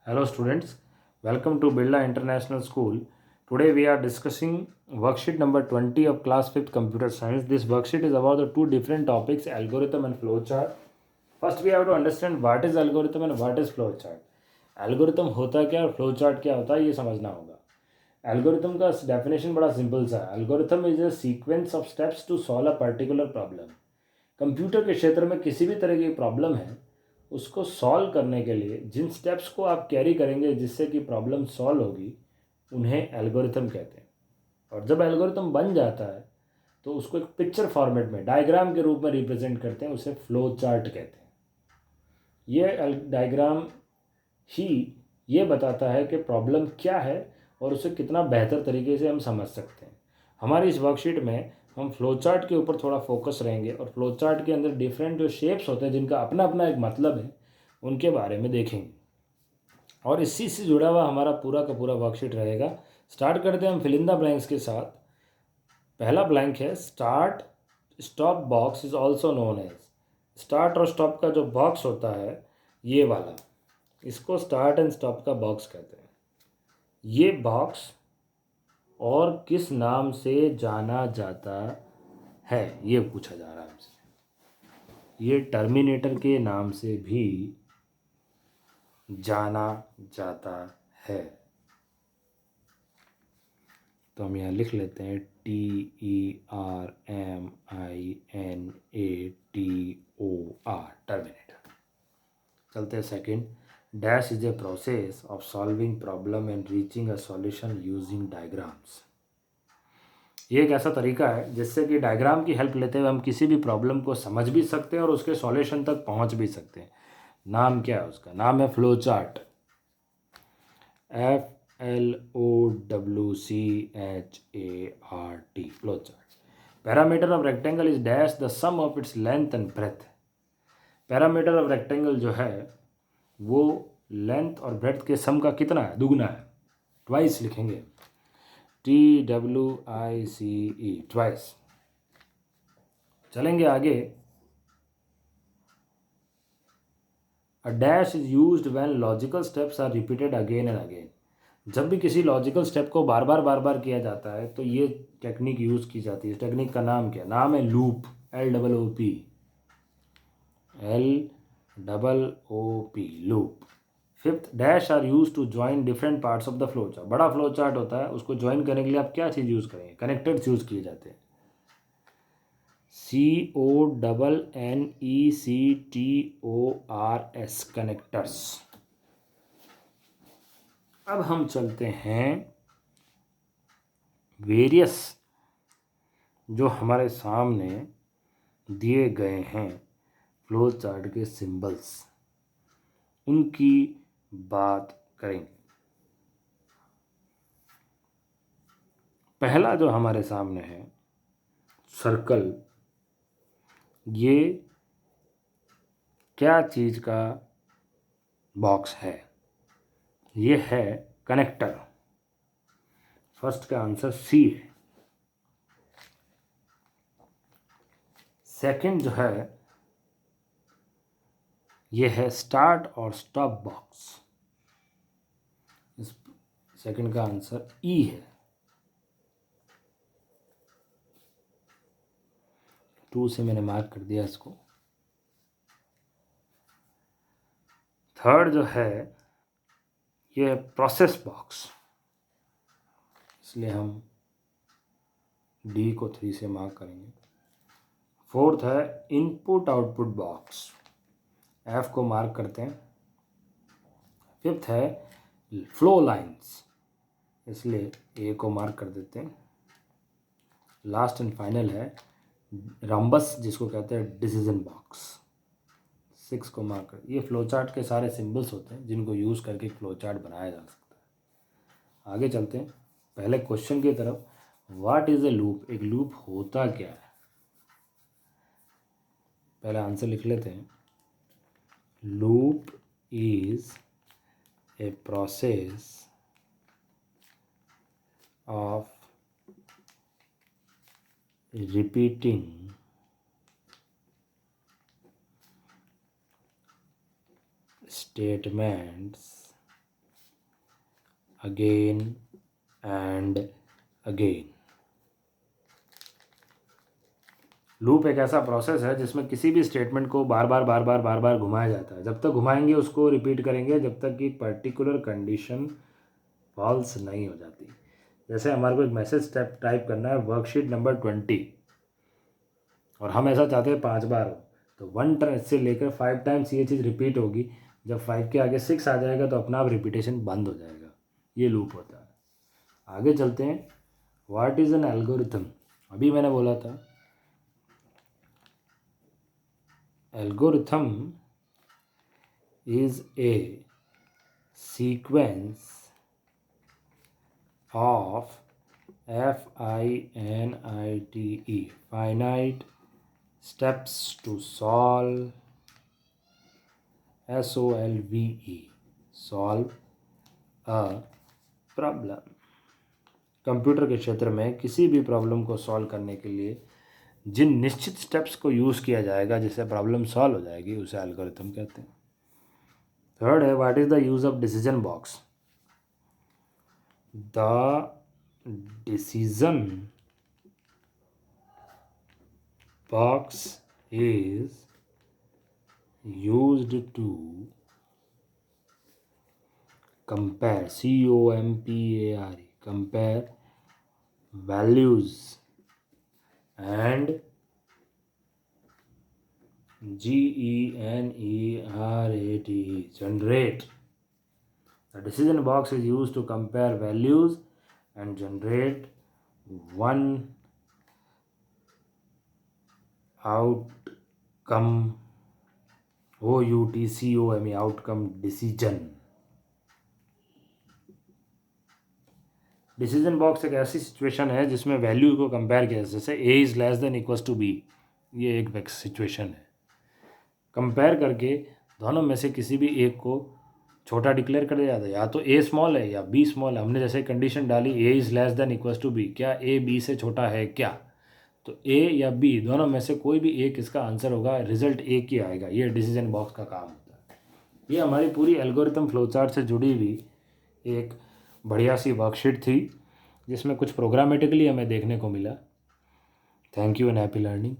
Hello students, welcome to Birla International School. Today we are discussing worksheet number 20 of class 5th computer science. This worksheet is about the two different topics, algorithm and flowchart. First we have to understand what is algorithm and what is flowchart. Algorithm होता क्या और flowchart क्या होता है ये समझना होगा. Algorithm का definition बड़ा simple सा है. Algorithm is a sequence of steps to solve a particular problem. Computer के क्षेत्र में किसी भी तरह की प्रॉब्लम है उसको सॉल्व करने के लिए जिन स्टेप्स को आप कैरी करेंगे जिससे कि प्रॉब्लम सॉल्व होगी उन्हें एल्गोरिथम कहते हैं। और जब एल्गोरिथम बन जाता है तो उसको एक पिक्चर फॉर्मेट में डायग्राम के रूप में रिप्रेजेंट करते हैं, उसे फ्लो चार्ट कहते हैं। ये डायग्राम ही ये बताता है कि प्रॉब्लम क्या है और उसे कितना बेहतर तरीके से हम समझ सकते हैं। हमारी इस वर्कशीट में हम फ्लो चार्ट के ऊपर थोड़ा फोकस रहेंगे और फ्लो चार्ट के अंदर डिफरेंट जो शेप्स होते हैं जिनका अपना अपना एक मतलब है उनके बारे में देखेंगे और इसी से जुड़ा हुआ हमारा पूरा का पूरा वर्कशीट रहेगा। स्टार्ट करते हैं हम फिल इन द ब्लैंक्स के साथ। पहला ब्लैंक है start stop box is also known as. Start और स्टॉप का जो बॉक्स होता है ये वाला, इसको स्टार्ट एंड स्टॉप का बॉक्स कहते हैं। ये बॉक्स और किस नाम से जाना जाता है ये पूछा जा रहा है हमसे। ये टर्मिनेटर के नाम से भी जाना जाता है। तो हम यहाँ लिख लेते हैं TERMINATOR, टर्मिनेटर। चलते हैं second. Dash is a process of solving problem and reaching a solution using diagrams. ये एक ऐसा तरीका है जिससे कि डायग्राम की हेल्प लेते हुए हम किसी भी प्रॉब्लम को समझ भी सकते हैं और उसके सॉल्यूशन तक पहुंच भी सकते हैं। नाम क्या है उसका? नाम है flow chart. FLOWCHART, flow chart. Parameter of rectangle is dash the sum of its length and breadth. Parameter of rectangle जो है वो लेंथ और ब्रेथ के सम का कितना है? दुगना है। ट्वाइस लिखेंगे, TWICE, ट्वाइस। चलेंगे आगे। A dash is used when logical steps are repeated again and again. जब भी किसी लॉजिकल स्टेप को बार बार किया जाता है तो ये टेक्निक यूज़ की जाती है। इस टेक्निक का नाम क्या? नाम है loop, LOOP, LOOP, loop. Fifth, dash are use to join different parts of the flow chart. बड़ा फ्लो चार्ट होता है, उसको ज्वाइन करने के लिए आप क्या चीज़ यूज़ करेंगे? कनेक्टर्स यूज़ किए जाते हैं। CONNECTORS, connectors. अब हम चलते हैं वेरियस जो हमारे सामने दिए गए हैं फ्लो चार्ट के सिंबल्स, उनकी बात करेंगे। पहला जो हमारे सामने है सर्कल, ये क्या चीज़ का बॉक्स है? ये है कनेक्टर। फर्स्ट का आंसर सी है। सेकंड जो है ये है स्टार्ट और स्टॉप बॉक्स। इस सेकंड का आंसर ई है। 2 से मैंने मार्क कर दिया इसको। थर्ड जो है ये है प्रोसेस बॉक्स, इसलिए हम डी को 3 से मार्क करेंगे। फोर्थ है इनपुट आउटपुट बॉक्स, एफ को मार्क करते हैं। फिफ्थ है फ्लो लाइंस, इसलिए ए को मार्क कर देते हैं। लास्ट एंड फाइनल है रंबस, जिसको कहते हैं डिसीजन बॉक्स, 6 को मार्क कर। ये फ्लो चार्ट के सारे सिंबल्स होते हैं जिनको यूज़ करके फ्लो चार्ट बनाया जा सकता है। आगे चलते हैं पहले क्वेश्चन की तरफ। What is a loop? एक लूप होता क्या है? पहले आंसर लिख लेते हैं। Loop is a process of repeating statements again and again. Loop एक ऐसा प्रोसेस है जिसमें किसी भी स्टेटमेंट को बार बार घुमाया जाता है. जब तक घुमाएंगे उसको रिपीट करेंगे जब तक कि पर्टिकुलर कंडीशन फॉल्स नहीं हो जाती. जैसे हमारे को एक मैसेज टाइप करना है वर्कशीट नंबर 20 और हम ऐसा चाहते हैं 5 बार हो, तो 1 से लेकर 5 टाइम्स ये चीज़ रिपीट होगी. जब 5 के आगे 6 आ जाएगा तो अपना आप रिपीटेशन बंद हो जाएगा. ये लूप होता है. आगे चलते हैं. What is an algorithm. अभी मैंने बोला था algorithm is a sequence of FINITE finite steps to solve solve a problem. Computer के क्षेत्र में किसी भी प्रॉब्लम को सॉल्व करने के लिए जिन निश्चित स्टेप्स को यूज़ किया जाएगा जिससे प्रॉब्लम सॉल्व हो जाएगी उसे एल्गोरिथम कहते हैं. थर्ड है what is the use of decision box. The decision box is used to compare compare values and generate. The decision box is used to compare values and generate one outcome. OUTCOME outcome decision. Decision box एक ऐसी situation है जिसमें value को compare किया जैसे A is less than equals to B. ये एक situation है. कंपेयर करके दोनों में से किसी भी एक को छोटा डिक्लेयर कर दिया जाता है. या तो A स्मॉल है या B स्मॉल है. हमने जैसे कंडीशन डाली A is less than equals to B, क्या A B से छोटा है क्या, तो A या B दोनों में से कोई भी एक इसका आंसर होगा. रिजल्ट एक ही आएगा. ये डिसीजन बॉक्स का काम होता है. ये हमारी पूरी एल्गोरिथम फ्लोचार्ट से जुड़ी हुई एक बढ़िया सी वर्कशीट थी जिसमें कुछ प्रोग्रामेटिकली हमें देखने को मिला. Thank you and happy learning.